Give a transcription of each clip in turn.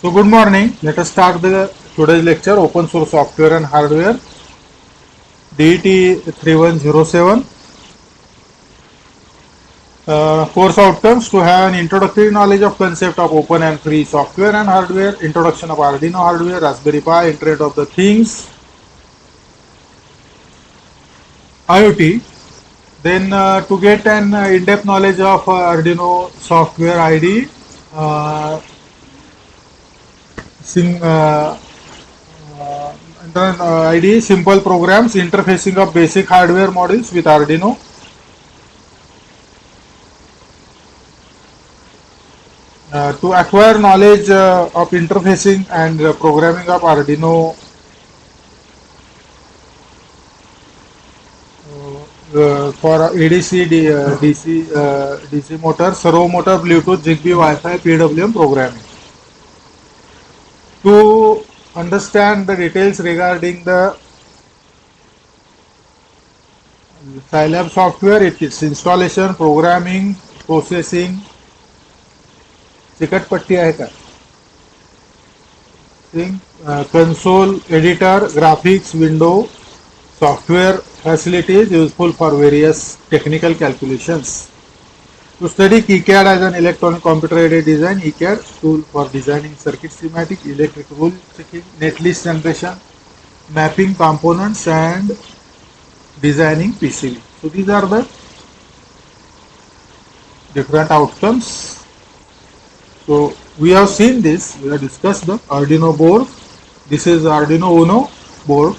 So good morning. Let us start the today's lecture, open source software and hardware, DET 3107. Course outcomes: to have an introductory knowledge of concept of open and free software and hardware, introduction of Arduino hardware, Raspberry Pi, Internet of the Things, IoT. Then to get an in-depth knowledge of Arduino software ID, uh, sim, and then ID, simple programs, interfacing of basic hardware modules with Arduino. To acquire knowledge of interfacing and programming of Arduino for ADC, DC motor, servo motor, Bluetooth, Zigbee, Wi-Fi, PWM programming. To understand the details regarding the Scilab software, its installation, programming, processing, चिकटपट्टी आहे का console, editor, graphics, window, software facilities useful for various technical calculations. To study KiCad as an electronic computer aided design, ECAD tool for designing circuit schematic, electric rule checking, netlist generation, mapping components and designing PCB. So these are the different outcomes. So we have seen this, we have discussed the Arduino board. This is Arduino Uno board.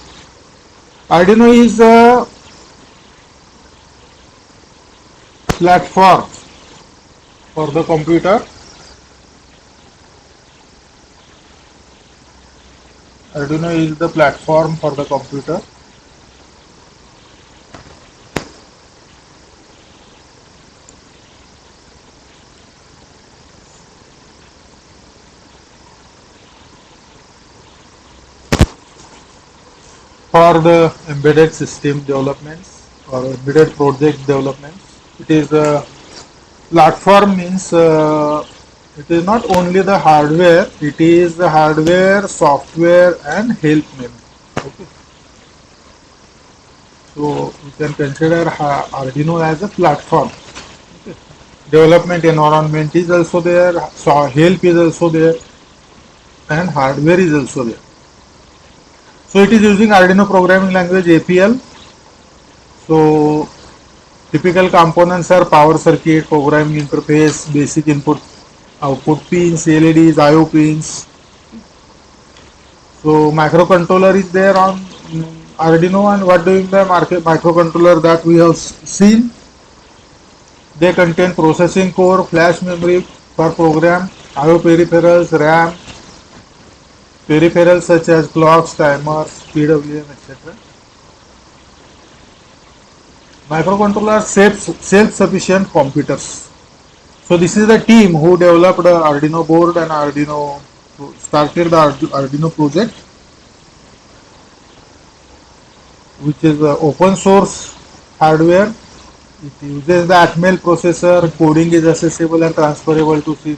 Arduino is a platform for the computer. Arduino is the platform for the computer. For the embedded system developments or embedded project developments, it is a platform means it is not only the hardware, it is the hardware, software and help memory. Okay. So you can consider Arduino as a platform. Okay. Development environment is also there, so help is also there and hardware is also there. So it is using Arduino programming language APL. So typical components are power circuit, programming interface, basic input output pins, LEDs, IO pins. So microcontroller is there on Arduino, and what doing the microcontroller that we have seen? They contain processing core, flash memory for program, IO peripherals, RAM, peripherals such as clocks, timers, PWM, etc. Microcontroller self-sufficient computers. So this is the team who developed the Arduino board and Arduino started the Arduino project, which is open source hardware. It uses the Atmel processor. Coding is accessible and transferable to C++,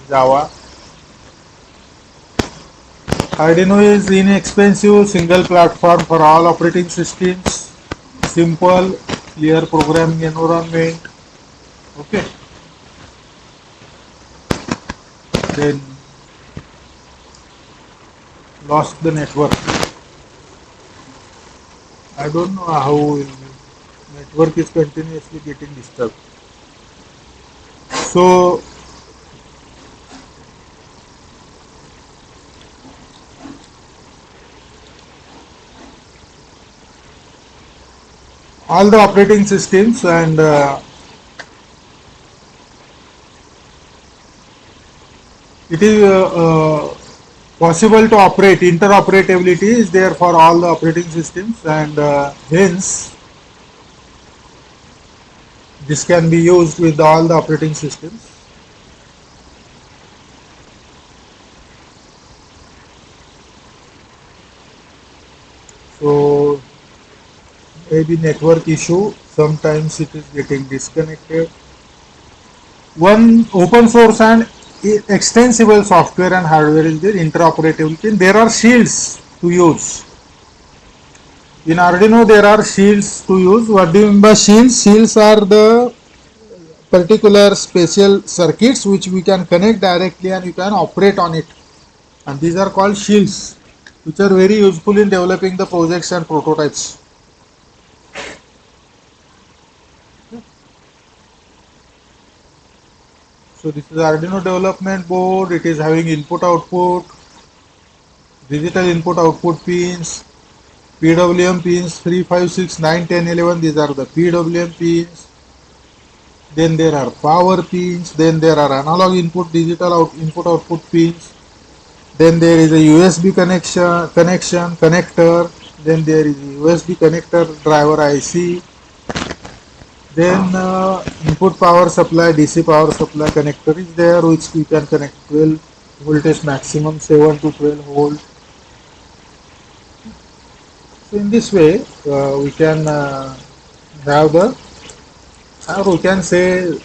Java. Arduino is inexpensive, single platform for all operating systems, simple, clear programming environment. Okay. Then lost the network. I don't know how network is continuously getting disturbed. So all the operating systems and it is possible to operate. Interoperability is there for all the operating systems, and hence this can be used with all the operating systems. So maybe network issue, sometimes it is getting disconnected. One open source and extensible software and hardware is there, interoperability. There are shields to use. In Arduino, there are shields to use. What do you mean by shields? Shields are the particular special circuits which we can connect directly and you can operate on it. And these are called shields, which are very useful in developing the projects and prototypes. So this is Arduino development board. It is having input output, digital input output pins, PWM pins 3, 5, 6, 9, 10, 11. These are the PWM pins. Then there are power pins. Then there are analog input, digital input output pins. Then there is a USB connector. Then there is a USB connector driver IC. Then input power supply, DC power supply connector is there, which we can connect 12 voltage maximum 7 to 12 volt. So in this way, we can have the, or we can say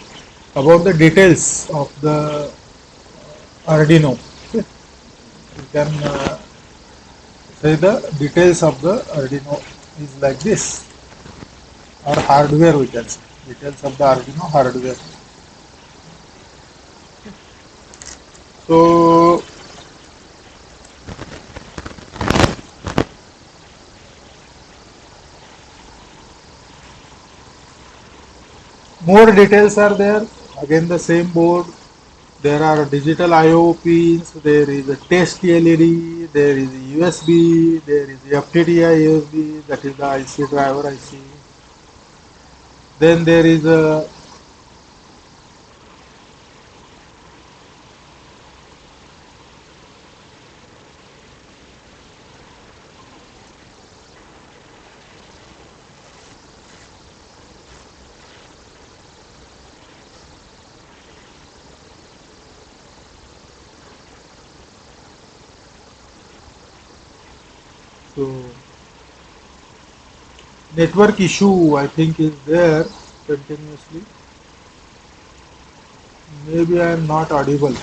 about the details of the Arduino. Okay. We can say the details of the Arduino is like this, or hardware we can say, details of the Arduino hardware. So more details are there. Again the same board. There are digital I/O pins. There is a test LED. There is a USB. There is a FTDI USB. That is the IC driver IC. Then there is a so network issue I think is there continuously. Maybe I am not audible.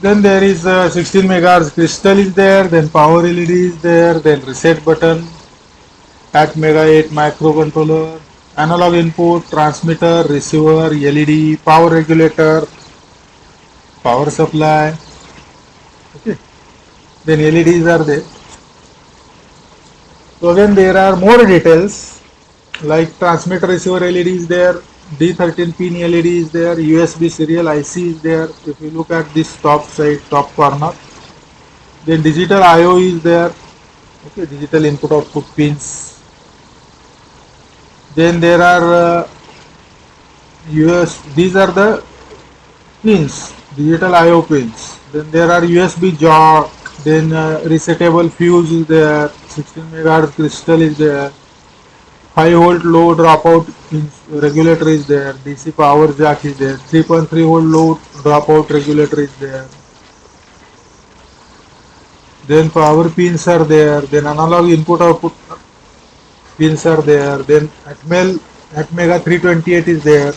Then there is 16 megahertz crystal is there, then power LED is there, then reset button, at mega 8 microcontroller, analog input, transmitter, receiver, LED, power regulator, power supply. Okay. Then LEDs are there. So again there are more details like transmitter receiver LED is there, D13 pin LED is there, USB serial IC is there. If you look at this top side, top corner, then digital IO is there. Okay, digital input output pins. Then there are these are the pins, digital IO pins. Then there are USB jack. Then resetable fuse is there. 16 megahertz crystal is there. 5 volt low dropout regulator is there. DC power jack is there. 3.3 volt low dropout regulator is there. Then power pins are there. Then analog input output pins are there. Then ATmega 328 is there.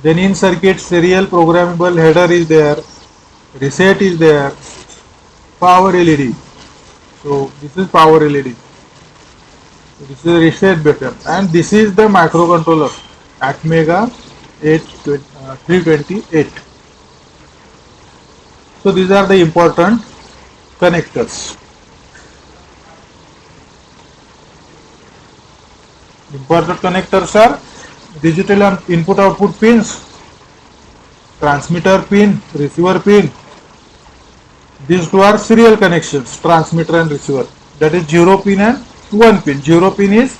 Then in circuit serial programmable header is there. Reset is there. Power LED. So this is power LED. So this is a reset button, and this is the microcontroller ATmega 328. So these are the important connectors. Important connectors are digital and input output pins, transmitter pin, receiver pin. These two are serial connections, transmitter and receiver. That is 0 pin and 1 pin. 0 pin is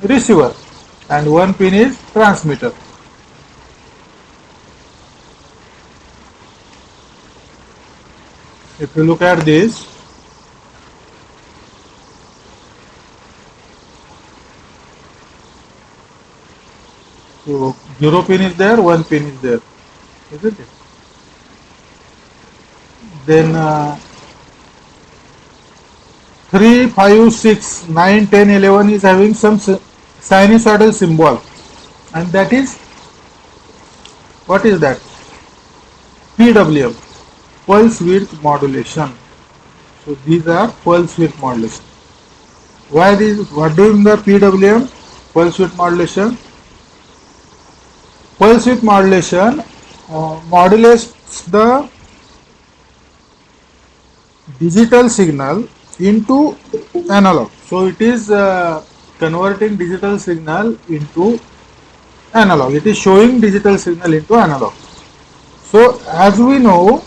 receiver and 1 pin is transmitter. If you look at this, so 0 pin is there, 1 pin is there. isn't it? Then 3, 5, 6, 9, 10, 11 is having some sinusoidal symbol, and that is, what is that? PWM, pulse width modulation. So these are pulse width modulation. Why this? What doing the PWM? Pulse width modulation. Pulse width modulation modulates the digital signal into analog. So it is converting digital signal into analog. It is showing digital signal into analog. So as we know,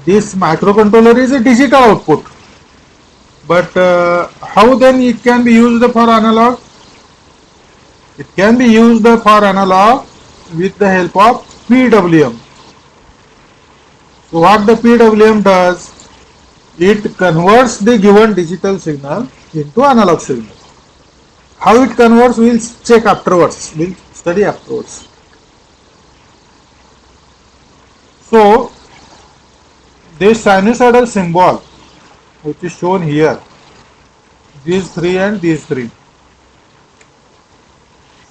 this microcontroller is a digital output. But how then it can be used for analog? It can be used for analog with the help of PWM. So what the PWM does? It converts the given digital signal into analog signal. How it converts, we'll check afterwards. We'll study afterwards. So this sinusoidal symbol, which is shown here, these three and these three,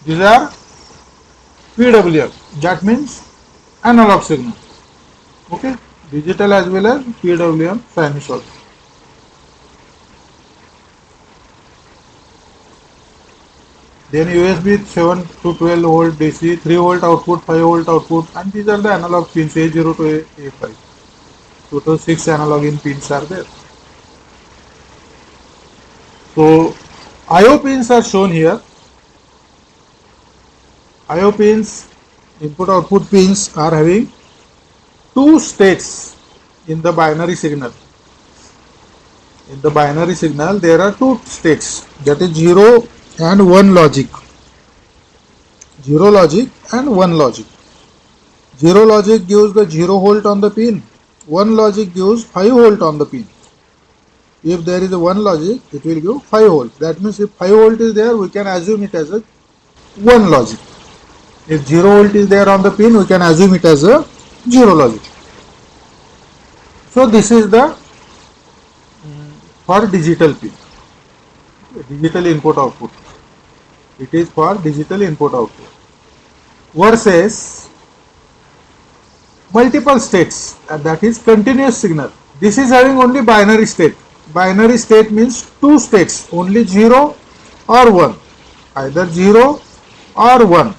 these are PWM. That means analog signal. Okay, digital as well as PWM sinusoid. Then USB 7 to 12 volt DC, 3 volt output, 5 volt output, and these are the analog pins A0 to A5. Total 6 analog in pins are there. So IO pins are shown here. IO pins, input output pins, are having two states in the binary signal. In the binary signal there are two states, that is 0 and 1 logic. 0 logic and 1 logic. 0 logic gives the 0 volt on the pin. 1 logic gives 5 volt on the pin. If there is a 1 logic, it will give 5 volt. That means if 5 volt is there, we can assume it as a 1 logic. If 0 volt is there on the pin, we can assume it as a 0 logic. So this is the for digital pin, digital input output. It is for digital input output versus multiple states, and that is continuous signal. This is having only binary state. Binary state means two states, only 0 or 1, either 0 or 1.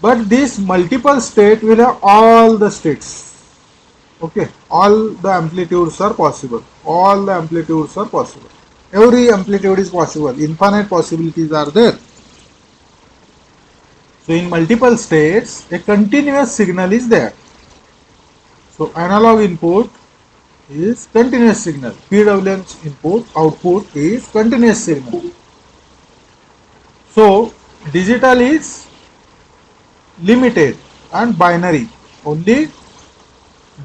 But this multiple state will have all the states. Okay, all the amplitudes are possible. All the amplitudes are possible. Every amplitude is possible. Infinite possibilities are there. So in multiple states, a continuous signal is there. So analog input is continuous signal. PWM input output is continuous signal. So digital is limited and binary, only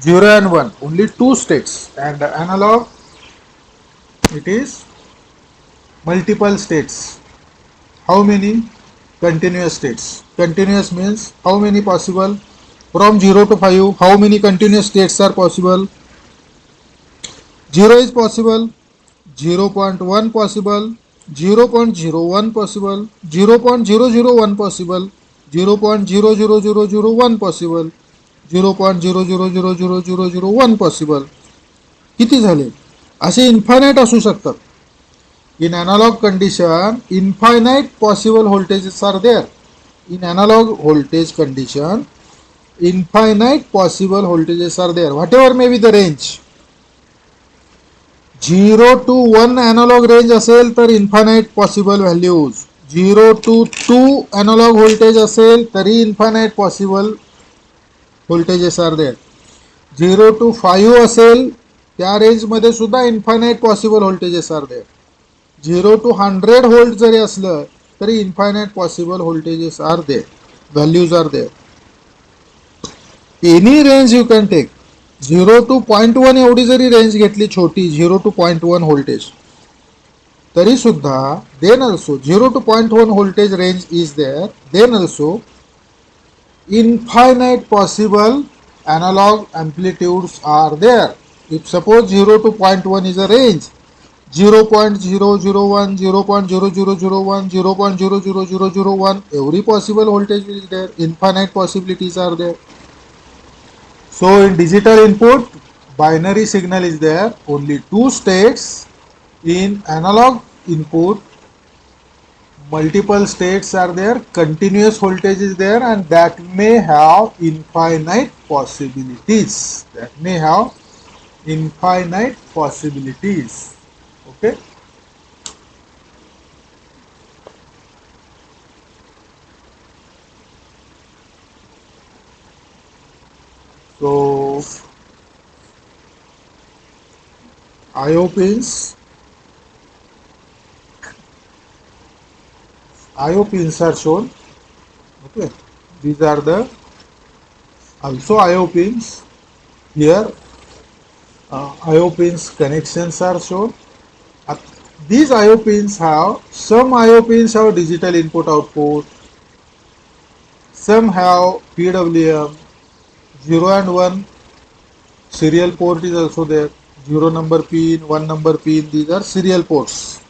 0 and 1, only two states, and analog, it is multiple states. How many? Continuous states. Continuous means how many possible? From 0 to 5, how many continuous states are possible? 0 is possible, 0.1 possible, 0.01 possible, 0.001 possible, 0.00001 possible, 0.0000001 possible. किती झाले? असे infinite असू शकतात. In analog condition, infinite possible voltages are there. In analog voltage condition, infinite possible voltages are there. Whatever may be the range. 0 to 1 analog range असेल तर infinite possible values. 0 to 2 analog voltage असेल तरी infinite possible voltages are there. 0 to 5 असेल त्या range मध्ये सुद्धा infinite possible voltages are there. 0 to 100 volt जरी असलं तरी infinite possible voltages are there. Values are there. Any range you can take. 0 to 0.1 एवढी जरी range घेतली छोटी, 0 to 0.1 voltage, तरी सुद्धा then also 0 to 0.1 voltage range is there. Then also infinite possible analog amplitudes are there. If suppose 0 to zero point 0.1 is a range, 0.001, 0.00001, 0.00001, every possible voltage is there, infinite possibilities are there. So in digital input, binary signal is there, only two states. In analog input, multiple states are there, continuous voltage is there, and that may have infinite possibilities. That may have infinite possibilities. Okay. So IO pins, IO pins are shown. Okay. These are the also IO pins. Here IO pins connections are shown. Uh, These IO pins have, some IO pins have digital input output, some have PWM, 0 and 1 serial port is also there. 0 number pin, 1 number pin, these are serial ports.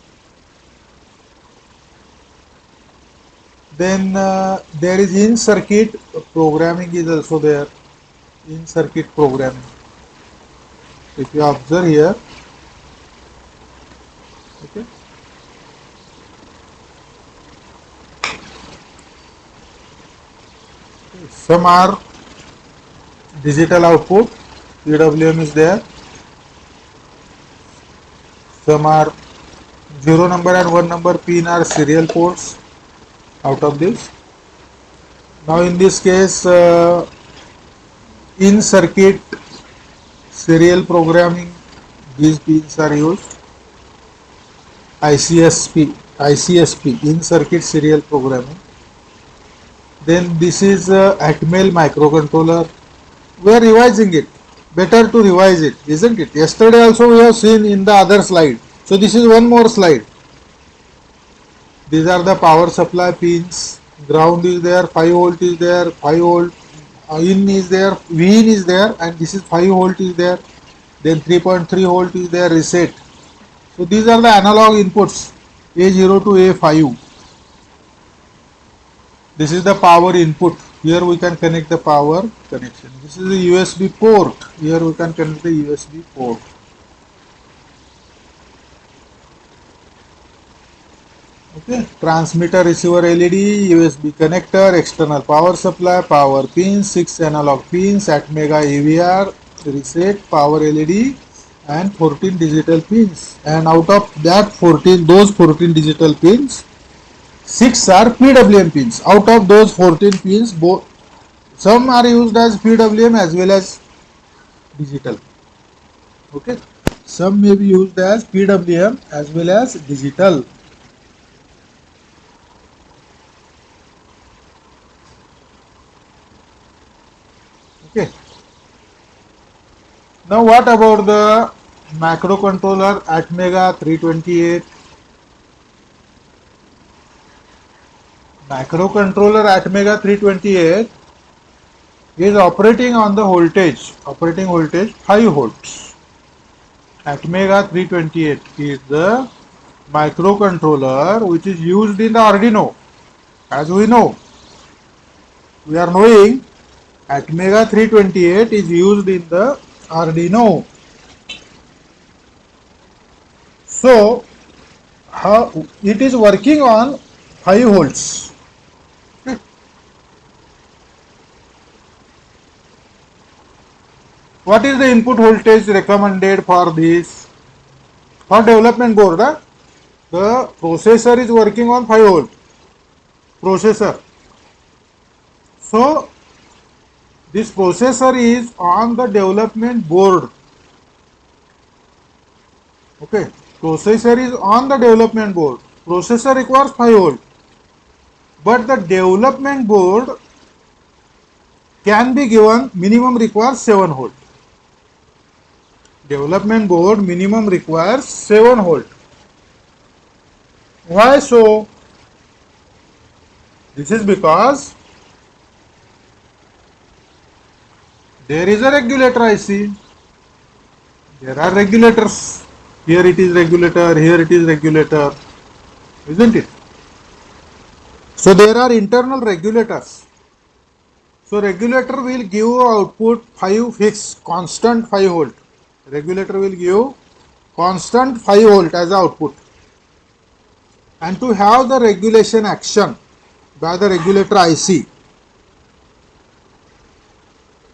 Then there is in circuit programming is also there. In circuit programming. If you observe here, okay, some are digital output, PWM is there. Some are 0 number and 1 number pin are serial ports out of this. Now in this case, in circuit serial programming, these pins are used. ICSP, in circuit serial programming. Then this is Atmel microcontroller. We are revising it. Better to revise it, isn't it? Yesterday also we have seen in the other slide. So this is one more slide. These are the power supply pins. Ground is there, 5 volt is there, 5 volt in is there, V in is there, and this is 5 volt is there. Then 3.3 volt is there, reset. So these are the analog inputs, A0 to A5. This is the power input. Here we can connect the power connection. This is the USB port. Here we can connect the USB port. Okay. Transmitter, receiver LED, USB connector, external power supply, power pins, 6 analog pins, ATmega AVR, reset, power LED, and 14 digital pins. And out of that 14, those 14 digital pins, 6 are PWM pins. Out of those 14 pins, some are used as PWM as well as digital. Okay. Some may be used as PWM as well as digital. Okay. Now what about the microcontroller Atmega 328? Microcontroller Atmega 328 is operating on the operating voltage 5 volts. Atmega 328 is the microcontroller which is used in the Arduino. As we know, we are knowing Atmega 328 is used in the Arduino. So how it is working on 5 volts. What is the input voltage recommended for this? For development board, the processor is working on 5 volt. Processor. So this processor is on the development board. Okay. Processor is on the development board. Processor requires 5 volt. But the development board can be given minimum requires 7 volt. Development board minimum requires 7 volt. Why so? This is because There is a regulator IC. There are regulators. Here it is regulator, here it is regulator, isn't it? So there are internal regulators. So regulator will give output 5 fixed, constant 5 volt. Regulator will give constant 5 volt as output. And to have the regulation action by the regulator IC,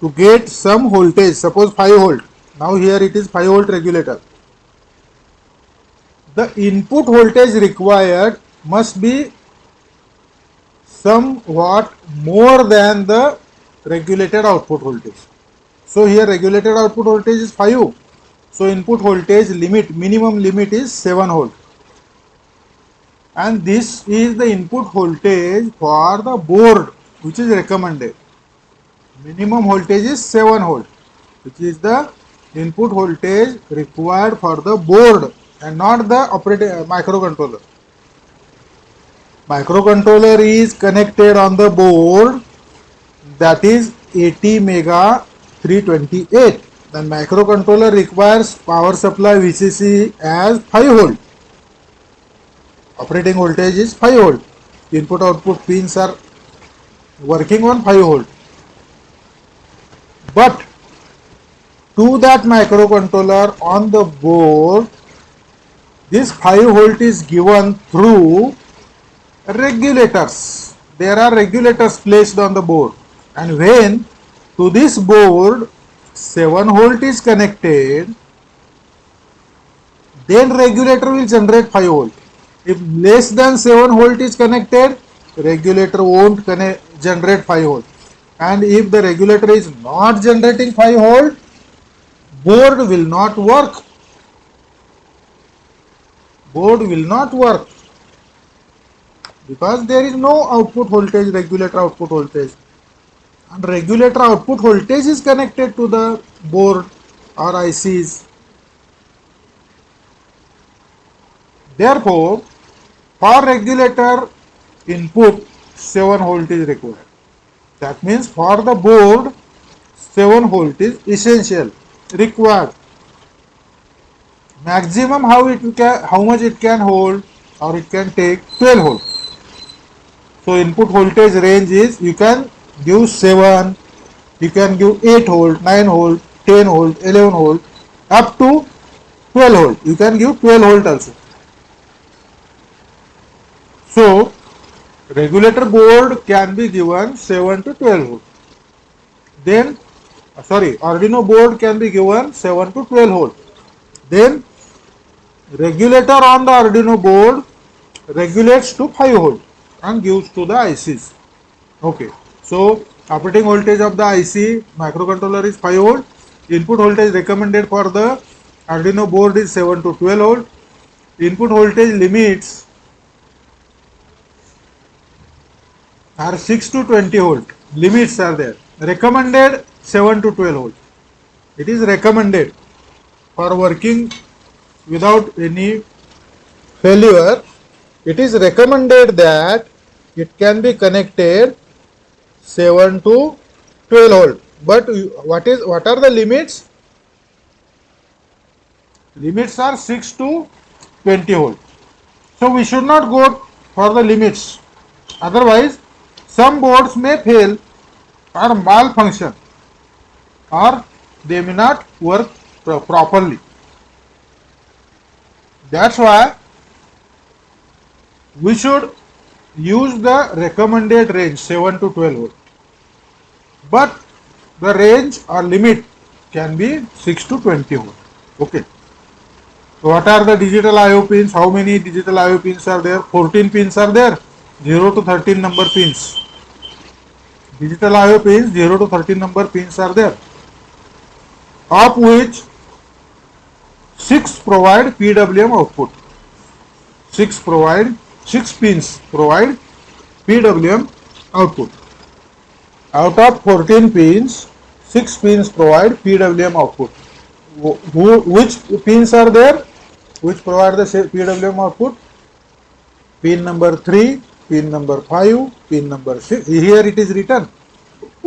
to get some voltage, suppose 5 volt. Now here it is 5 volt regulator. The input voltage required must be somewhat more than the regulated output voltage. So here regulated output voltage is 5. So input voltage limit, minimum limit is 7 volt. And this is the input voltage for the board which is recommended. Minimum voltage is 7 volt, which is the input voltage required for the board and not the operating microcontroller. Microcontroller is connected on the board, that is 80 mega 328. Then microcontroller requires power supply VCC as 5 volt. Operating voltage is 5 volt. Input output pins are working on 5 volt. But to that microcontroller on the board, this 5 volt is given through regulators. There are regulators placed on the board, and when to this board 7 volt is connected, then regulator will generate 5 volt. If less than 7 volt is connected, regulator won't generate 5 volt. And if the regulator is not generating 5 volt, board will not work. Board will not work because there is no output voltage, regulator output voltage. And regulator output voltage is connected to the board or ICs. Therefore, for regulator input 7 volt is required. That means for the board 7 volt is essential, required. Maximum how much it can hold, or it can take 12 volt. So input voltage range is, you can give 7, you can give 8 volt, 9 volt, 10 volt, 11 volt, up to 12 volt. You can give 12 volt also. So regulator board can be given 7 to 12 volt. Then, Arduino board can be given 7 to 12 volt. Then regulator on the Arduino board regulates to 5 volt and gives to the ICs. Okay. So operating voltage of the IC microcontroller is 5 volt. Input voltage recommended for the Arduino board is 7 to 12 volt. Input voltage limits are 6 to 20 volt. Limits are there. Recommended 7 to 12 volt. It is recommended for working without any failure. It is recommended that it can be connected 7 to 12 volt. But what are the limits? Limits are 6 to 20 volt. So we should not go for the limits. Otherwise, some boards may fail or malfunction, or they may not work properly. That's why we should use the recommended range 7 to 12 volt. But the range or limit can be 6 to 20 volt. Okay. So what are the digital IO pins? How many digital IO pins are there? 14 pins are there. 0 to 13 number pins. Digital IO pins, 0 to 13 number pins are there, of which 6 provide PWM output. 6 pins provide PWM output. Out of 14 pins, 6 pins provide PWM output. Which pins are there which provide the PWM output? Pin number 3, pin number 5, pin number 6. Here it is written.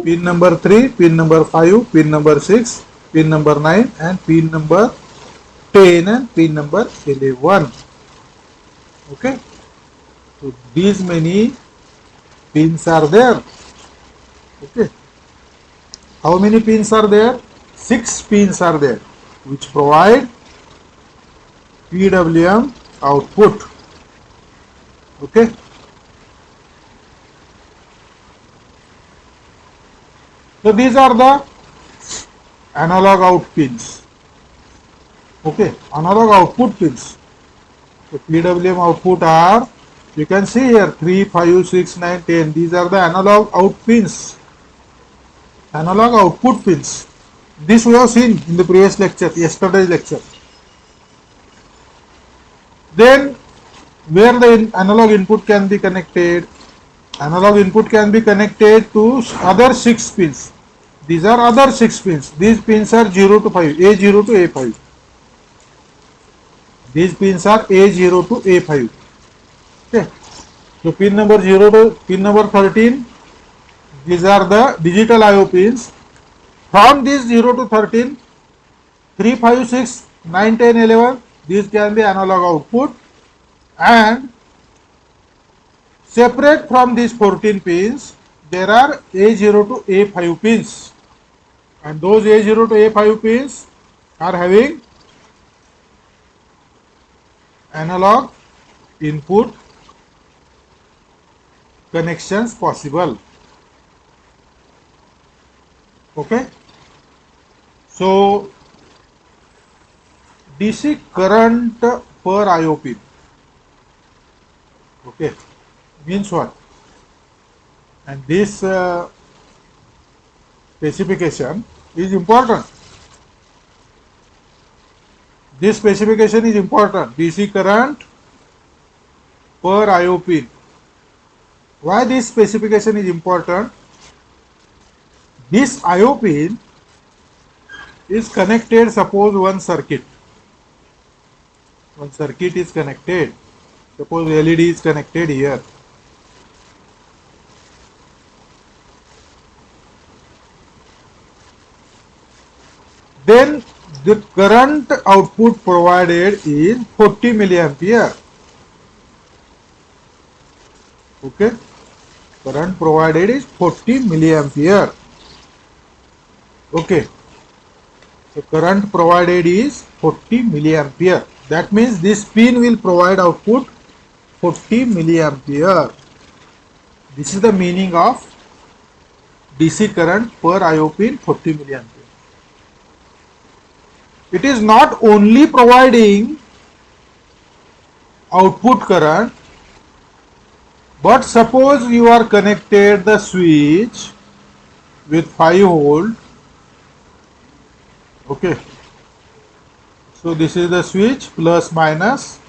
pin number 3, pin number 5, pin number 6, pin number 9 and pin number 10 and pin number 11. Okay, so these many pins are there. Okay, how many pins are there? 6 pins are there which provide PWM output. Okay, so these are the analog out pins. Okay, analog output pins. So PWM output are, you can see here 3, 5, 6, 9, 10. These are the analog out pins. Analog output pins. This we have seen in the previous lecture, yesterday's lecture. Then where the analog input can be connected? Analog input can be connected to other 6 pins. These are other 6 pins. These pins are 0 to 5, A0 to A5. These pins are A0 to A5. Okay. So pin number 0 to pin number 13, these are the digital IO pins. From this 0 to 13, 3, 5, 6, 9, 10, 11, these can be analog output, and separate from these 14 pins, there are A0 to A5 pins, and those A0 to A5 pins are having analog input connections possible. Okay, so DC current per IO pin, okay, means what? And this specification is important. This specification is important. DC current per IO pin. Why this specification is important? This IO pin is connected, suppose one circuit. One circuit is connected. Suppose LED is connected here. Then the current output provided is 40 milliampere. Okay, current provided is 40 milliampere. Okay, so current provided is 40 milliampere. That means this pin will provide output 40 milliampere. This is the meaning of DC current per IO pin 40 milliampere. It is not only providing output current, but suppose you are connected the switch with 5 volt. Okay, so this is the switch, plus minus.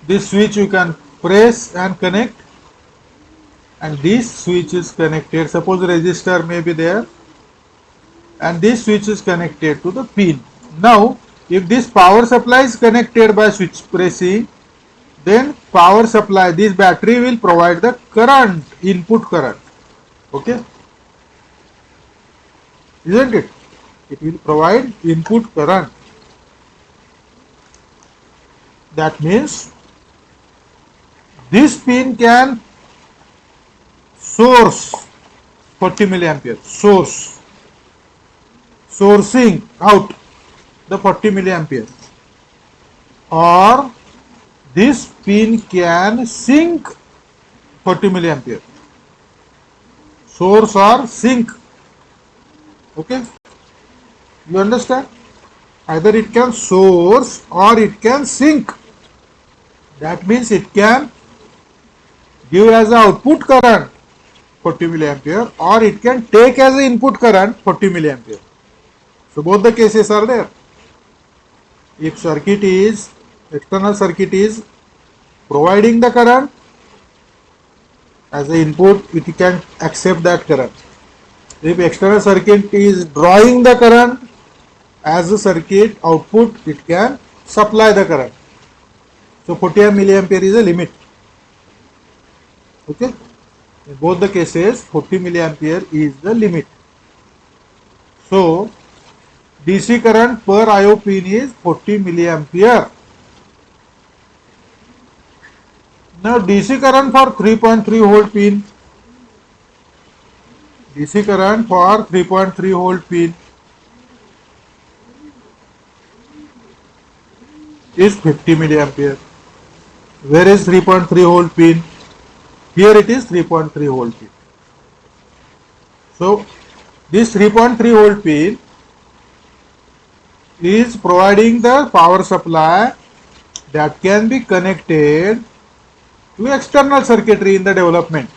This switch you can press and connect, and this switch is connected. Suppose resistor may be there, and this switch is connected to the pin. Now if this power supply is connected by switch pressing, then power supply, this battery will provide the current, input current. Okay, isn't it? It will provide input current. That means this pin can source 40 milliampere, sourcing out the 40 milliampere, or this pin can sink 40 milliampere, source or sink. Okay, you understand? Either it can source or it can sink. That means it can give as an output current 40 milliampere, or it can take as an input current 40 milliampere. So both the cases are there. If circuit is, external circuit is providing the current as an input, it can accept that current. If external circuit is drawing the current as a circuit output, it can supply the current. So 40 milliampere is a limit. Okay. In both the cases, 40 milliampere is the limit. So, DC current per IO pin is 40 milliampere. Now, DC current for 3.3 volt pin. DC current for 3.3 volt pin is 50 milliampere. Where is 3.3 volt pin? Here it is 3.3 volt pin. So, this 3.3 volt pin is providing the power supply that can be connected to external circuitry in the development.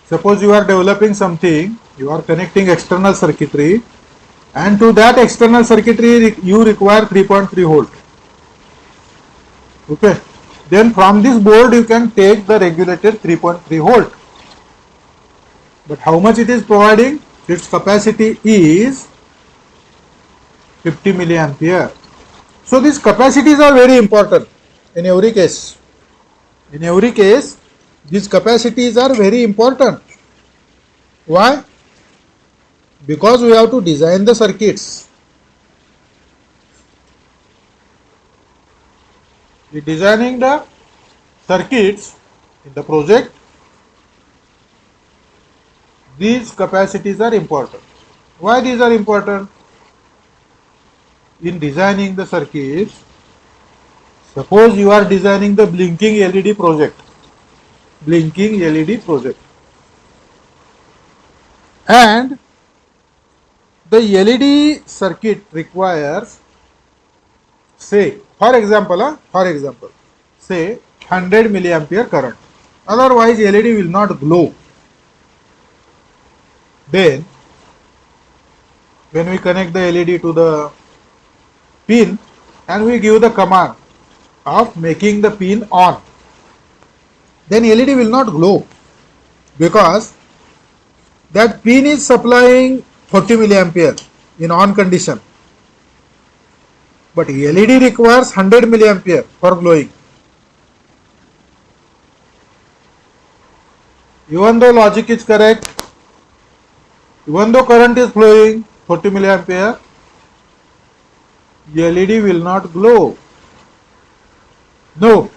Suppose you are developing something, you are connecting external circuitry, and to that external circuitry you require 3.3 volt. Okay. Then from this board you can take the regulated 3.3 volt. But how much it is providing? Its capacity is 50 milliampere. So these capacities are very important in every case. In every case, these capacities are very important. Why? Because we have to design the circuits. In designing the circuits in the project, these capacities are important. Why these are important? In designing the circuits, suppose you are designing the blinking LED project, and the LED circuit requires, say, for example, say 100 milliampere current. Otherwise, LED will not glow. Then, when we connect the LED to the pin and we give the command of making the pin on, then LED will not glow because that pin is supplying 40 milliampere in on condition. But LED requires 100 milliampere for glowing. Even though logic is correct, even though current is flowing 40 milliampere, LED will not glow. No.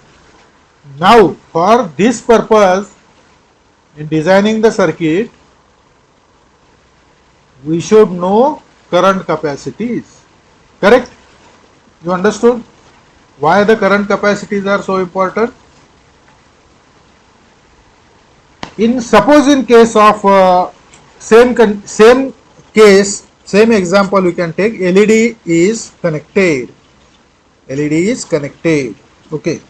Now, for this purpose, in designing the circuit, we should know current capacities. Correct? You understood why the current capacities are so important? Suppose in case of same case, same example we can take. LED is connected. Okay.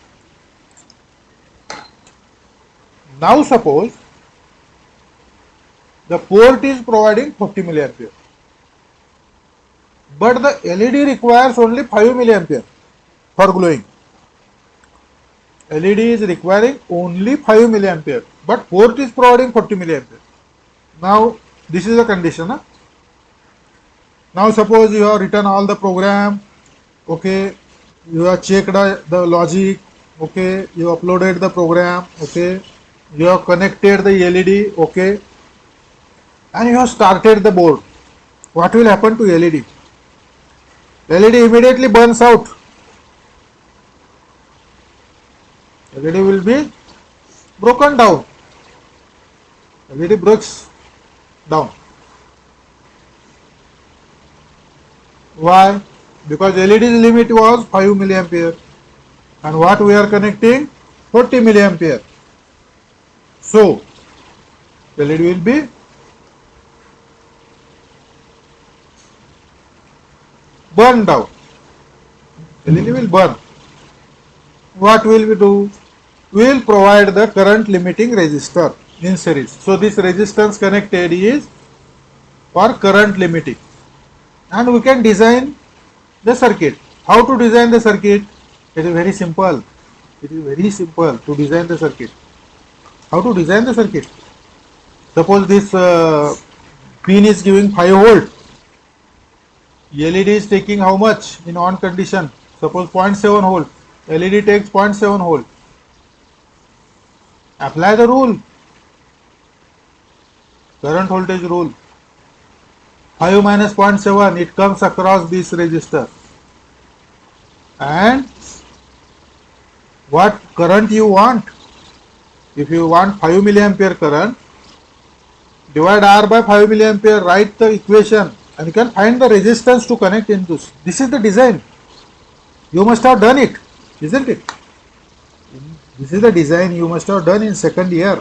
Now suppose the port is providing 40 milliampere, but the LED requires only 5 milliampere for glowing. LED is requiring only 5 milliampere, but port is providing 40 milliampere. Now this is the condition. Huh? Now suppose you have written all the program, okay, you have checked the logic, okay, you uploaded the program, okay, you have connected the LED, okay, and you have started the board. What will happen to LED? LED immediately burns out. LED will be broken down. LED breaks down. Why? Because LED's limit was 5 milliampere and what we are connecting 40 milliampere. So LED will be burned out. LED will burn. What will we do? We will provide the current limiting resistor in series. So this resistance connected is for current limiting, and we can design the circuit. How to design the circuit? It is very simple. It is very simple to design the circuit. How to design the circuit? Suppose this pin is giving 5 volt. LED is taking how much in on condition? Suppose 0.7 volt. LED takes 0.7 volt. Apply the rule. current voltage rule. 5 minus 0.7, it comes across this resistor. And what current you want? If you want 5 milliampere current, divide R by 5 milliampere, write the equation, and you can find the resistance to connect into this. This is the design. You must have done it, isn't it? This is the design you must have done in second year.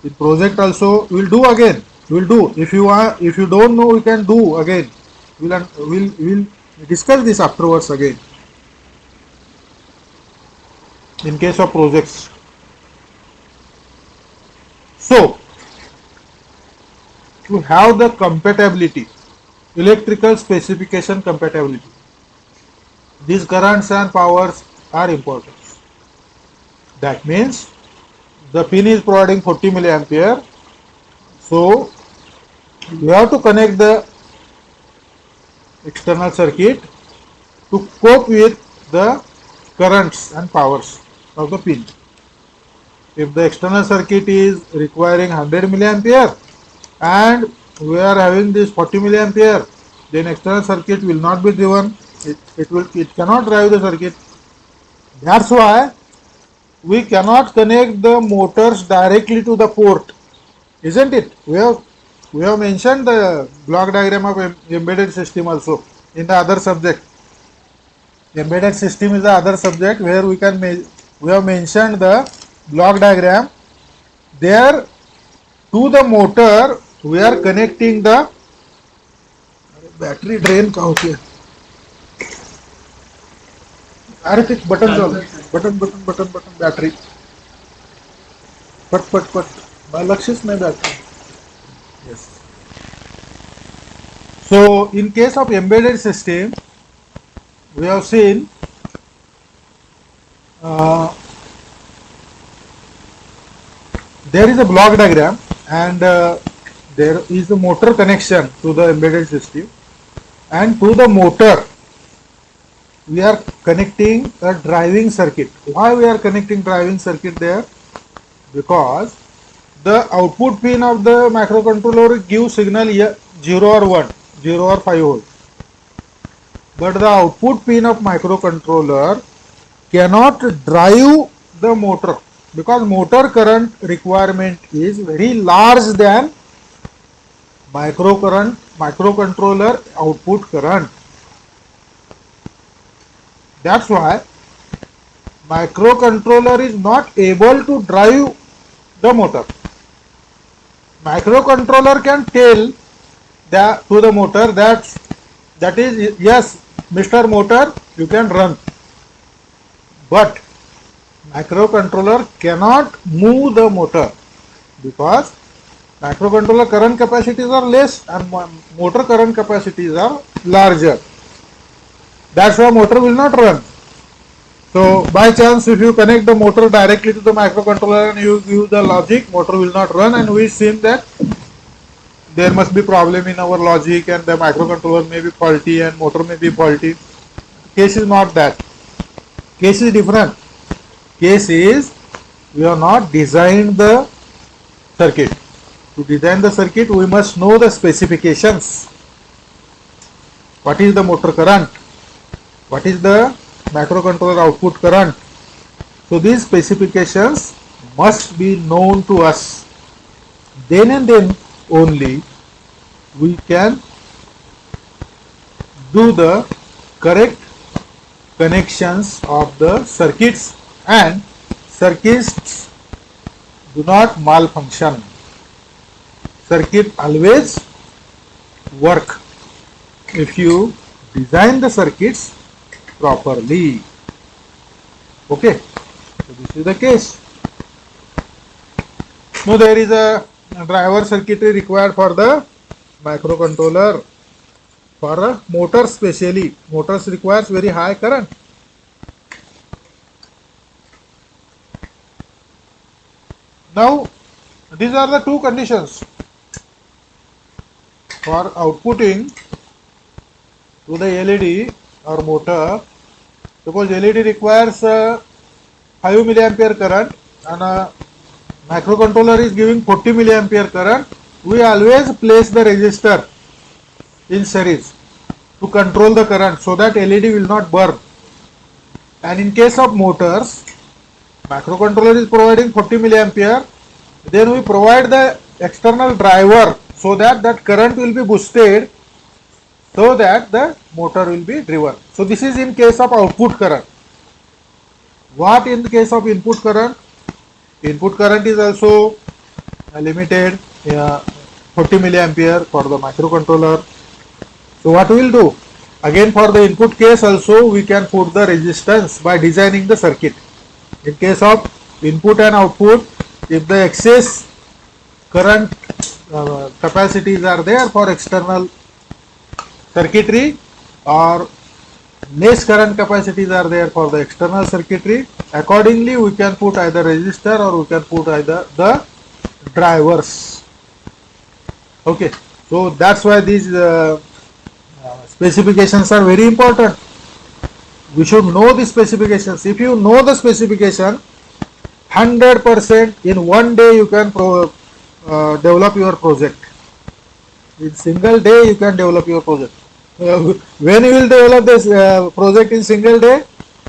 In project also we will do again. We will do. If you don't know, we can do again. We'll discuss this afterwards again. In case of projects. So, to have the compatibility, electrical specification compatibility, these currents and powers are important. That means the pin is providing 40 milliampere, so you have to connect the external circuit to cope with the currents and powers of the pin. If the external circuit is requiring 100 milliampere and we are having this 40 milliampere, then external circuit will not be driven. It cannot drive the circuit. That's why we cannot connect the motors directly to the port, isn't it? We have mentioned the block diagram of embedded system also in the other subject. Embedded system is the other subject where we have mentioned the block diagram. There to the motor we are connecting the battery drain का होती है. अरे ते button button battery पट मला लक्षच नाही battery. Yes. So in case of embedded system, we have seen there is a block diagram and there is a motor connection to the embedded system, and to the motor we are connecting a driving circuit. Why we are connecting driving circuit there? Because the output pin of the microcontroller gives signal 0 or 1, 0 or 5 volt. But the output pin of microcontroller cannot drive the motor because motor current requirement is very large than microcontroller output current. That's why microcontroller is not able to drive the motor. Microcontroller can tell to the motor that is, yes, Mr. Motor, you can run. But microcontroller cannot move the motor because microcontroller current capacities are less and motor current capacities are larger. That's why motor will not run. So by chance, if you connect the motor directly to the microcontroller and you use the logic, motor will not run, and we seen that there must be problem in our logic and the microcontroller may be faulty and motor may be faulty. Case is not that. Case is different. Case is we have not designed the circuit. To design the circuit, we must know the specifications. What is the motor current? What is the microcontroller output current? So these specifications must be known to us. Then and then only we can do the correct connections of the circuits, and circuits do not malfunction. Circuit always work if you design the circuits properly. Okay, so this is the case. Now there is a driver circuitry required for the microcontroller. For a motor specially, motors requires very high current. Now these are the two conditions for outputting to the LED or motor. Suppose LED requires 5 milliampere current and Microcontroller is giving 40 milliampere current. We always place the resistor in series to control the current so that LED will not burn. And in case of motors, microcontroller is providing 40 milliampere. Then we provide the external driver so that current will be boosted so that the motor will be driven. So this is in case of output current. What in the case of input current? Input current is also limited 40 milliampere for the microcontroller. So what we will do? Again, for the input case also we can put the resistance by designing the circuit. In case of input and output, if the excess current capacities are there for external circuitry or less current capacities are there for the external circuitry, accordingly we can put either resistor or we can put either the drivers. Okay, so that's why these specifications are very important. We should know the specifications. If you know the specification, 100% in one day you can develop your project. In single day you can develop your project. When you will develop this project in single day,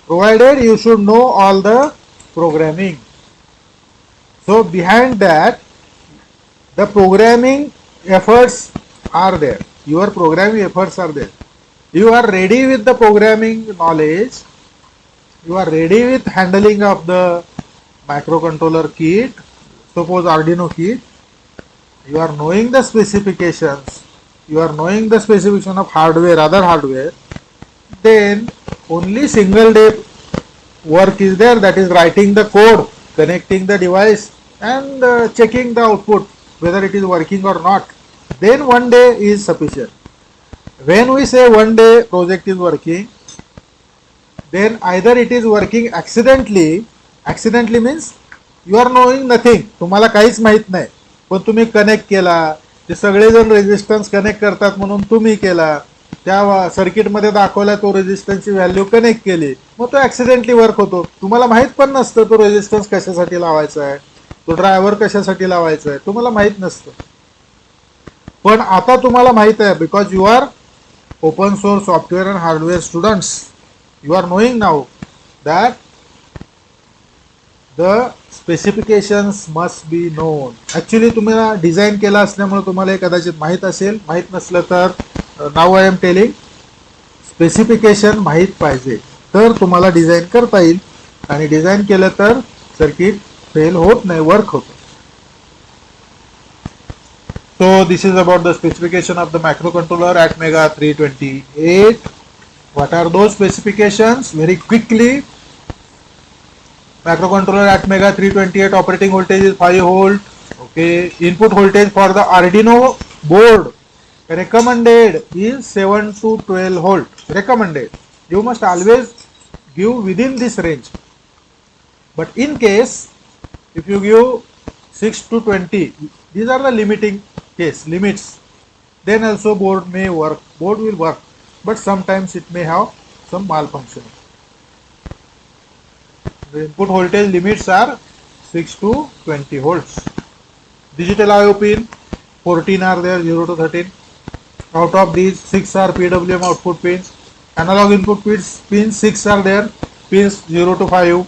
provided you should know all the programming. So behind that, the programming efforts are there. Your programming efforts are there. You are ready with the programming knowledge. You are ready with handling of the microcontroller kit. Suppose Arduino kit. You are knowing the specifications. You are knowing the specification of hardware, other hardware. Then only single day work is there, that is writing the code, connecting the device and checking the output whether it is working or not. Then one day is sufficient. When we say one day project is working, then either it is working accidentally means you are knowing nothing, तुम्हाला काहीच माहित नाही, पण तुम्ही connect केला, ते सगळेजण resistance connect करतात म्हणून तुम्ही केला, त्या सर्किटमध्ये दाखवला तो रेजिस्टन्सची व्हॅल्यू कनेक्ट केली, मग तो ऍक्सिडेंटली वर्क होतो. तुम्हाला माहित पण नसतं तो रेजिस्टन्स कशासाठी लावायचा आहे, तो ड्रायव्हर कशासाठी लावायचा आहे, तुम्हाला माहित नसतं. पण आता तुम्हाला माहित आहे, because you are open source software and hardware students, you are knowing now that the specifications must be known. Actually तुम्हाला डिझाइन केला असल्यामुळे तुम्हाला कदाचित माहित असेल, माहित नसलं तर now I am telling, specification माहित पाहिजे तर तुम्हाला डिझाइन करता येईल, आणि डिझाइन केलं तर सर्किट फेल होत नाही, वर्क होतं. So this is about the specification of the microcontroller ATmega 328. What are those specifications? Very quickly, microcontroller ATmega 328 operating voltage is 5 volt. Okay, input voltage for the Arduino board recommended is 7 to 12 volt. Recommended. You must always give within this range. But in case if you give 6 to 20, these are the limiting case, limits, then also board may work, board will work, but sometimes it may have some malfunctioning. The input voltage limits are 6 to 20 volts. Digital I/O pin 14 are there, 0 to 13. Out of these 6 are PWM output pins. Analog input pins 6 are there, pins 0 to 5.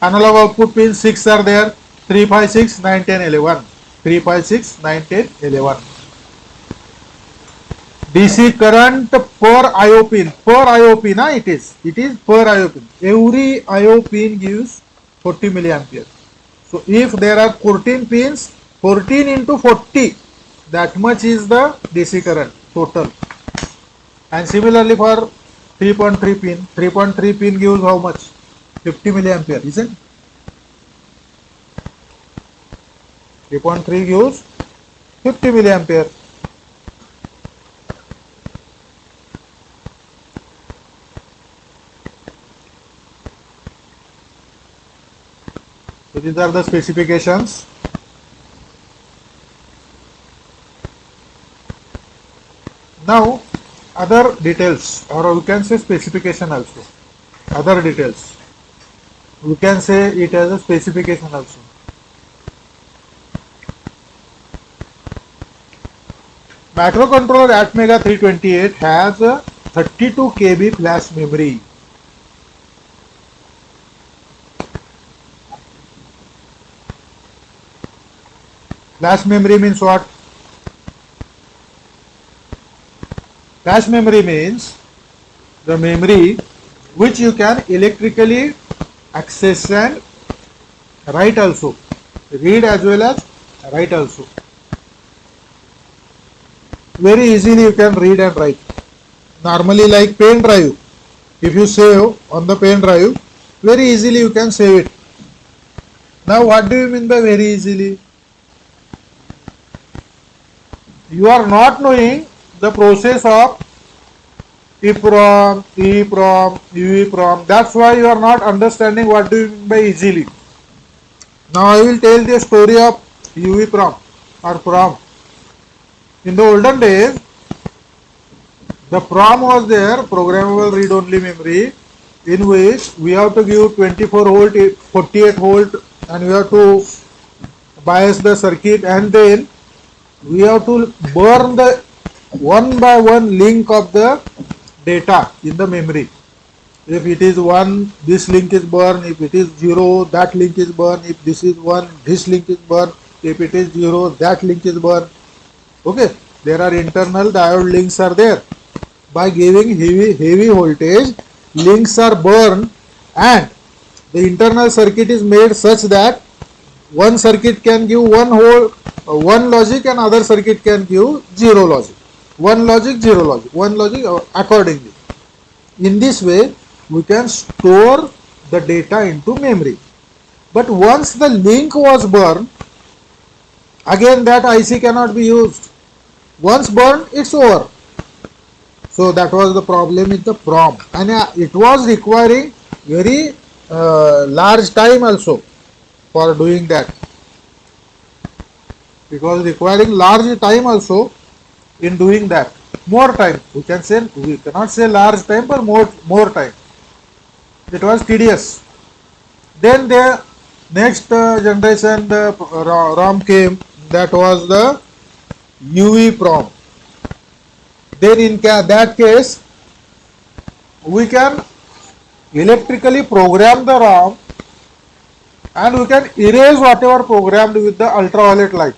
Analog output pins 6 are there, 3, 5, 6, 9, 10, 11. 3, 5, 6, 9, 10, 11. DC current per IO pin, it is per IO pin. Every IO pin gives 40 milliampere. So if there are 14 pins, 14 into 40, that much is the DC current total. And similarly for 3.3 pin, 3.3 pin gives how much? 50 milliampere, isn't it? 3.3 gives 50 milliampere. So these are the specifications. Now other details, or we can say specification also. Other details, we can say it as a specification also. Microcontroller Atmega 328 has a 32 KB flash memory. Flash memory means what? Flash memory means the memory which you can electrically access and write also. Read as well as write also. Very easily you can read and write. Normally like pen drive. If you save on the pen drive, very easily you can save it. Now what do you mean by very easily? You are not knowing the process of EEPROM, EEPROM, UEPROM. That's why you are not understanding what do you mean by easily. Now I will tell the story of UEPROM or PROM. In the olden days, the PROM was there, programmable read-only memory, in which we have to give 24 volt, 48 volt, and we have to bias the circuit, and then we have to burn the one by one link of the data in the memory. If it is 1, this link is burned. If it is 0, that link is burned. If this is 1, this link is burned. If it is 0, that link is burned. Okay, there are internal diode links are there. By giving heavy voltage, links are burned, and the internal circuit is made such that one circuit can give one logic and other circuit can give zero logic. One logic, zero logic. One logic accordingly. In this way, we can store the data into memory. But once the link was burned, again that IC cannot be used. Once burned, it's over. So that was the problem with the PROM, and it was requiring very large time also for doing that. It was requiring large time also in doing that. More time. We cannot say large time, but more time. It was tedious. Then the next generation, the ROM came. That was the UEPROM. Then in that case, we can electrically program the ROM, and we can erase whatever programmed with the ultraviolet light.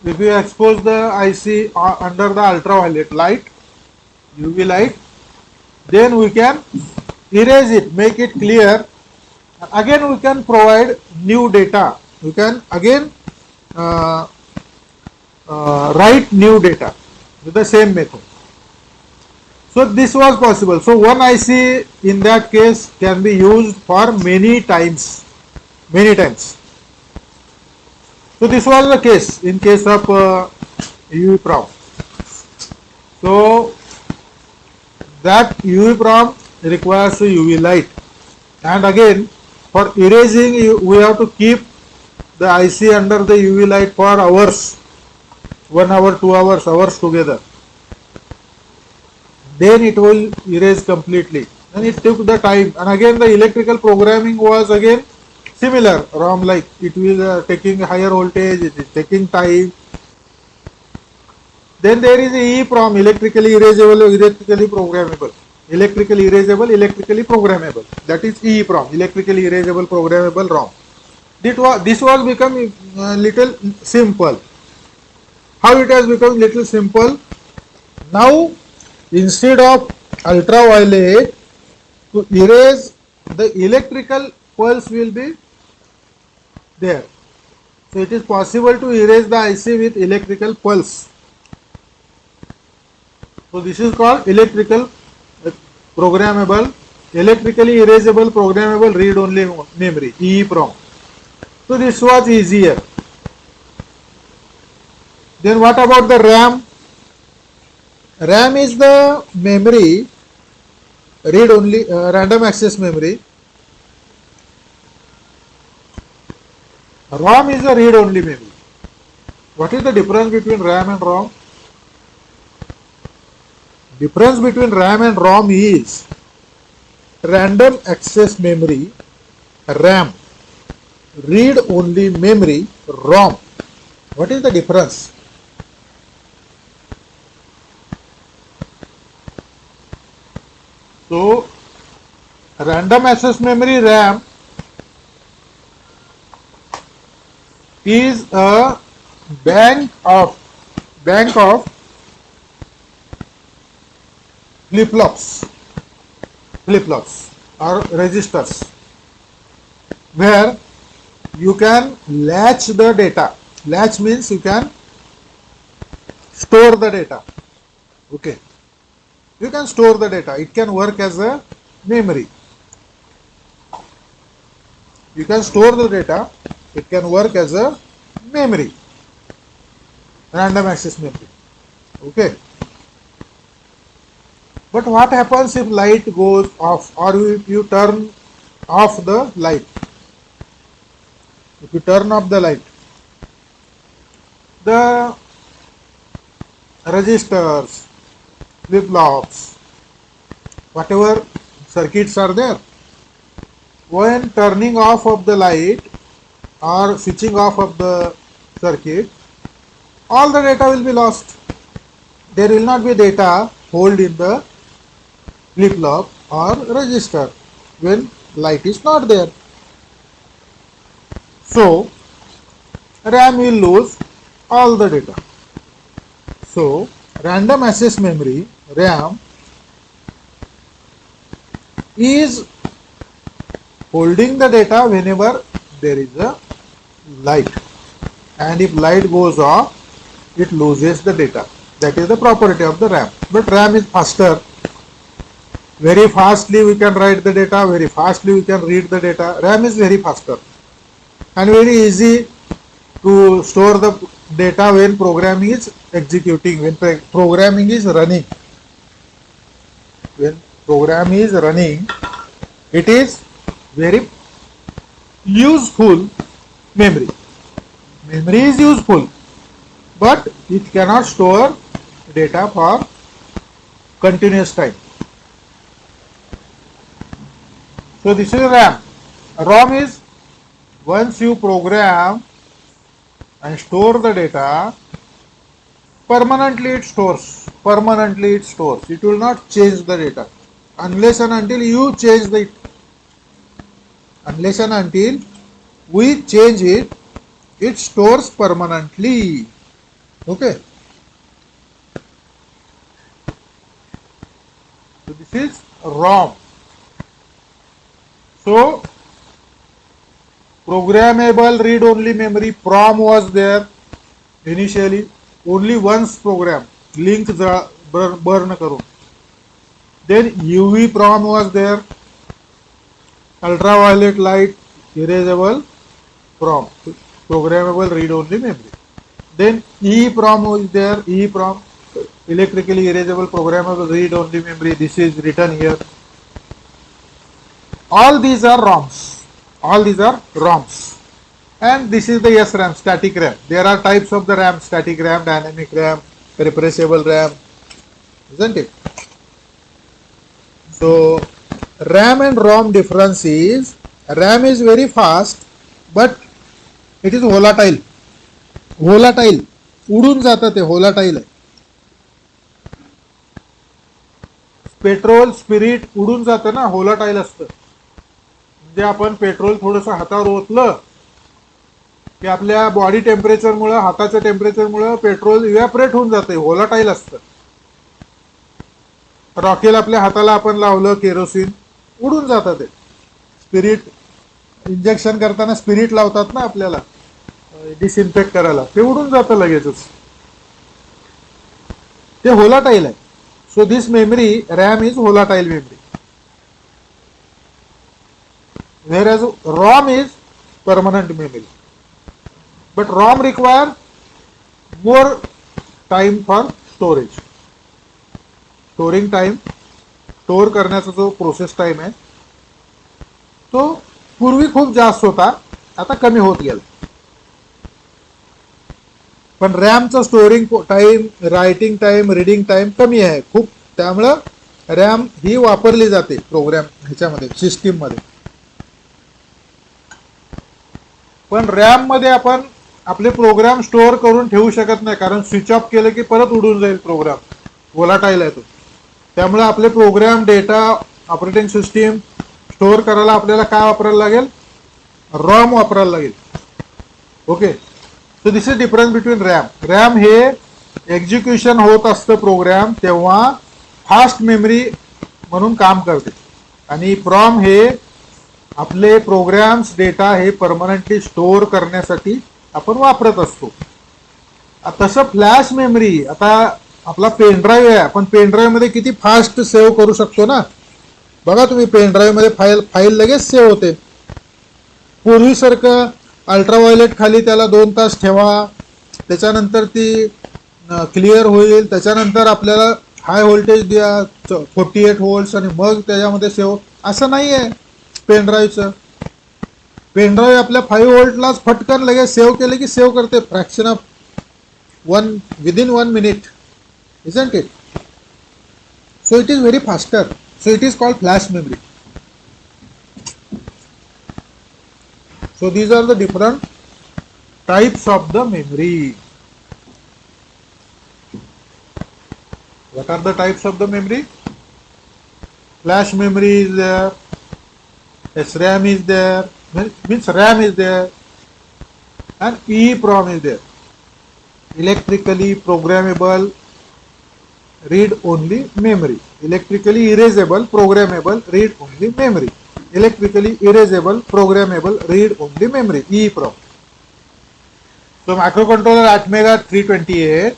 If you expose the IC under the ultraviolet light, UV light, then we can erase it, make it clear. Again we can provide new data. We can again write new data with the same method. So this was possible. So one IC in that case can be used for many times. So this was the case in case of UEPROM. So that UEPROM requires a UV light, and again for erasing we have to keep the IC under the UV light for hours, 1 hour, 2 hours, hours together. Then it will erase completely, and it took the time. And again the electrical programming was again similar, ROM like. It will taking higher voltage, it is taking time. Then there is EEPROM, electrically erasable, electrically programmable. Electrically erasable, electrically programmable. That is EEPROM, electrically erasable, programmable ROM. This was become little simple. How it has become little simple? Now instead of ultraviolet, to erase the electrical pulse will be there. So it is possible to erase the IC with electrical pulse. So this is called electrical programmable, electrically erasable, programmable read-only memory, EEPROM. So this was easier. Then what about the RAM? RAM is the memory, read-only random access memory. ROM is a read-only memory. What is the difference between RAM and ROM? Difference between RAM and ROM is random access memory, RAM, read-only memory, ROM. What is the difference? So random access memory RAM is a bank of flip-flops or registers where you can latch the data. Latch means you can store the data. Okay, you can store the data. It can work as a memory. You can store the data. It can work as a memory, random access memory. Okay, but what happens if light goes off or if you turn off the light? If you turn off the light, the registers, flip-flops, whatever circuits are there, when turning off of the light or switching off of the circuit, all the data will be lost. There will not be data held in the flip-flop or register when light is not there. So RAM will lose all the data. So random access memory RAM is holding the data whenever there is a light, and if light goes off, it loses the data. That is the property of the RAM. But RAM is faster. Very fastly we can write the data, very fastly we can read the data. RAM is very faster and very easy to store the data when program is executing, when programming is running. When program is running, it is very useful memory. Memory is useful, but it cannot store data for continuous time. So this is RAM. ROM is once you program and store the data, permanently it stores. It will not change the data unless and until you change it. Unless and until we change it, it stores permanently. Okay. So this is ROM. So programmable read-only memory PROM was there initially. Only once program link burn करून. Then UV-PROM was there. Ultraviolet light erasable PROM, programmable read-only memory. Then EEPROM was there. EEPROM, electrically erasable programmable read-only memory. This is written here. All these are ROMs. And this is the SRAM, static RAM. There are types of the RAM: static RAM, dynamic RAM, repressible RAM, isn't it? So RAM and ROM difference is RAM is very fast, but it is volatile. उडून जातं ते, volatile आहे. Petrol spirit उडून जातं ना, volatile असतं. म्हणजे आपण पेट्रोल थोडंसं हातावर ओतलं की आपल्या बॉडी टेम्परेचरमुळे, हाताच्या टेम्परेचरमुळे पेट्रोल इव्हॅपोरेट होऊन जाते, व्होलाटाईल असतं. रॉकेल आपल्या हाताला आपण लावलं, केरोसिन, उडून जातं ते. स्पिरिट इंजेक्शन करताना स्पिरिट लावतात ना आपल्याला डिसइन्फेक्ट करायला, ते उडून जातं लगेचच. ते व्होलाटाईल आहे. So this memory RAM is volatile memory, whereas ROM is permanent memory. But ROM require more time for storage. Storing time, store करण्याचा जो प्रोसेस टाइम आहे तो पूर्वी खूप जास्त होता, आता कमी होत गेला. पण रॅमचा storing time, writing time, reading time कमी आहे खूप. त्यामुळे रॅम ही वापरली जाते प्रोग्राम ह्याच्यामध्ये, सिस्टीम मध्ये. पण रॅम मध्ये आपण आपले प्रोग्राम स्टोअर करून ठेवू शकत नाही, कारण स्विच ऑफ केलं की परत उडून जाईल प्रोग्राम, व्होलाटाईल आहे तो. त्यामुळे आपले program data operating system store करायला आपल्याला काय वापरायला लागेल, रॉम वापरायला लागेल. Okay, so this is difference between RAM. RAM हे एक्झिक्युशन होत असतं प्रोग्राम तेव्हा फास्ट मेमरी म्हणून काम करते, आणि प्रॉम हे आपले प्रोग्राम्स डेटा हे परमनंटली स्टोअर करण्यासाठी आपण वापरत असतो. तसं फ्लॅश मेमरी, आता आपला पेन ड्राईव्ह आहे, आपण पेन ड्राईव्ह मध्ये किती फास्ट सेव्ह करू शकतो ना. बघा तुम्ही पेन ड्राईव्ह मध्ये फाईल लगेच सेव्ह होते. पूर्वीसारखं अल्ट्राव्हायोलेट खाली त्याला 2 तास ठेवा, त्याच्यानंतर ती क्लिअर होईल, त्याच्यानंतर आपल्याला हाय व्होल्टेज द्या 48 व्होल्ट्स आणि मग त्याच्यामध्ये सेव्ह, असं नाही आहे पेन ड्राईव्हचं. पेन ड्राईव्ह आपल्या 5 व्होल्टलाच फटकन लगेच सेव्ह केले की सेव्ह करते, fraction of within 1 minute, isn't it? So it is very faster. So it is called flash memory. So these are the different types of the memory. What are the types of the memory? Flash memory is there, SRAM is there, means RAM is there, and EEPROM is there. Electrically programmable read only memory, electrically erasable programmable read only memory, electrically erasable programmable read only memory, EEPROM. So microcontroller ATmega 328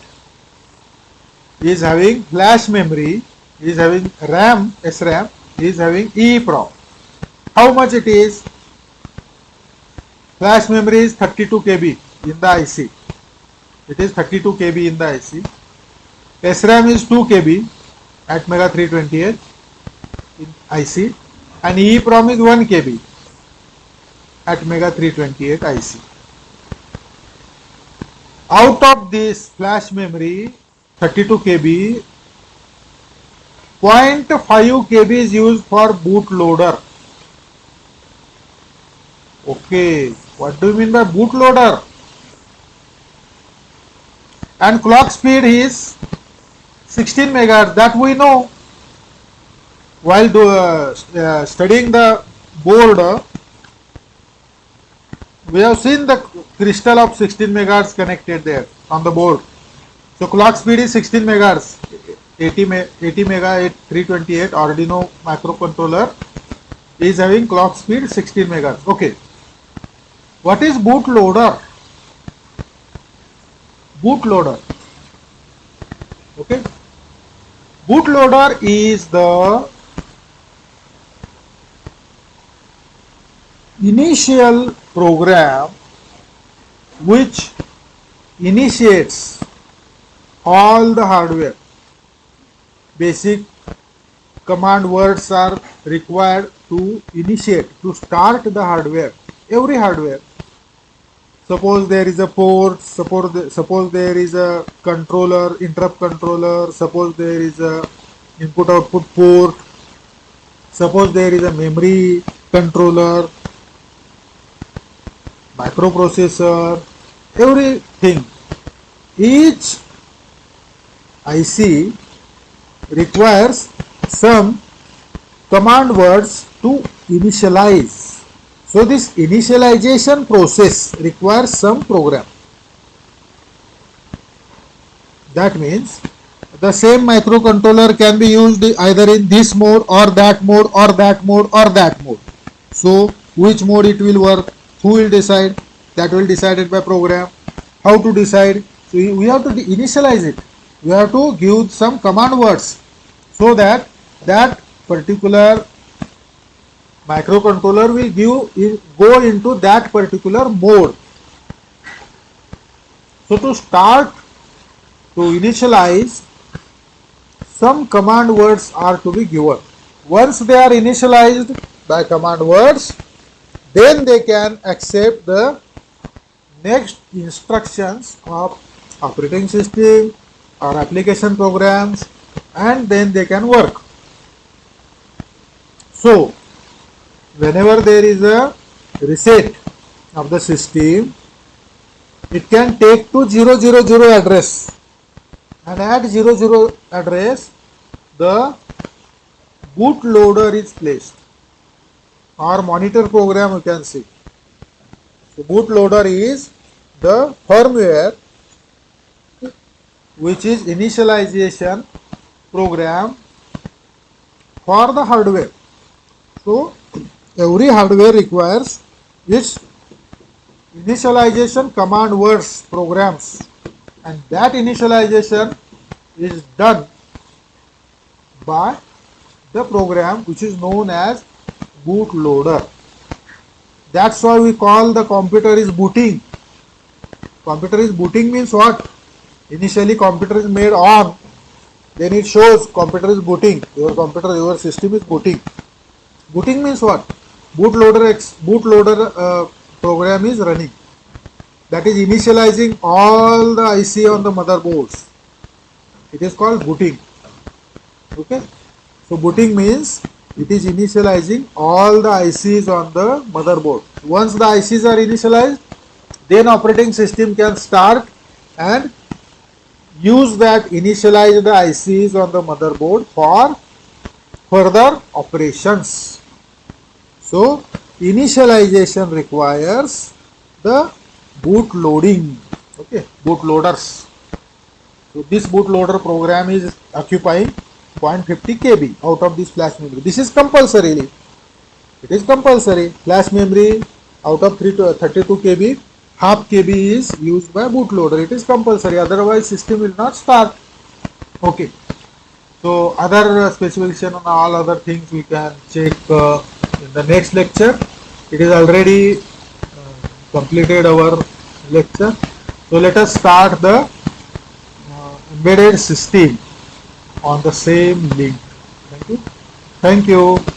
is having flash memory, is having RAM, SRAM, is having EEPROM. How much it is? Flash memory is 32 KB in the IC. It is 32 KB in the IC. SRAM is 2 KB at Mega 328 in IC, and EEPROM is 1 KB at Mega 328 IC. Out of this flash memory 32 KB, 0.5 KB is used for bootloader. Okay, what do you mean by bootloader? And clock speed is 16 megahertz, that we know. While studying the board, we have seen the crystal of 16 megahertz connected there on the board. So clock speed is 16 megahertz. 80 mega 328 Arduino microcontroller is having clock speed 16 megahertz. Okay, what is bootloader? Bootloader. Okay, bootloader is the initial program which initiates all the hardware. Basic command words are required to initiate, to start the hardware, every hardware. Suppose there is a port, suppose there is a controller, interrupt controller, suppose there is a input output port, suppose there is a memory controller, microprocessor, everything. Each IC requires some command words to initialize. So this initialization process requires some program. That means the same microcontroller can be used either in this mode or that mode or that mode or that mode. So which mode it will work, who will decide? That will be decided by program. How to decide? So we have to initialize it. We have to give some command words so that that particular microcontroller will go into that particular mode. So to start, to initialize, some command words are to be given. Once they are initialized by command words, then they can accept the next instructions of operating system or application programs, and then they can work. So whenever there is a reset of the system, it can take to 000 address, and at 00 address the bootloader is placed, or monitor program you can see. So bootloader is the firmware which is initialization program for the hardware. So every hardware requires its initialization command words programs, and that initialization is done by the program which is known as bootloader. That's why we call the computer is booting. Computer is booting means what? Initially computer is made on, then it shows computer is booting. Your system is booting. Booting means what? Bootloader program is running. That is initializing all the IC on the motherboards. It is called booting. Okay. So booting means it is initializing all the ICs on the motherboard. Once the ICs are initialized, then operating system can start and use that initialized ICs on the motherboard for further operations. So initialization requires the boot loading. Okay, bootloaders. So this bootloader program is occupying 0.50 KB out of this flash memory. This is compulsory. It is compulsory. Flash memory out of 32 KB, half KB is used by bootloader. It is compulsory. Otherwise, system will not start. Okay. So other specification on all other things we can check in the next lecture. It is already completed our lecture. So let us start the embedded system on the same link. Thank you. Thank you.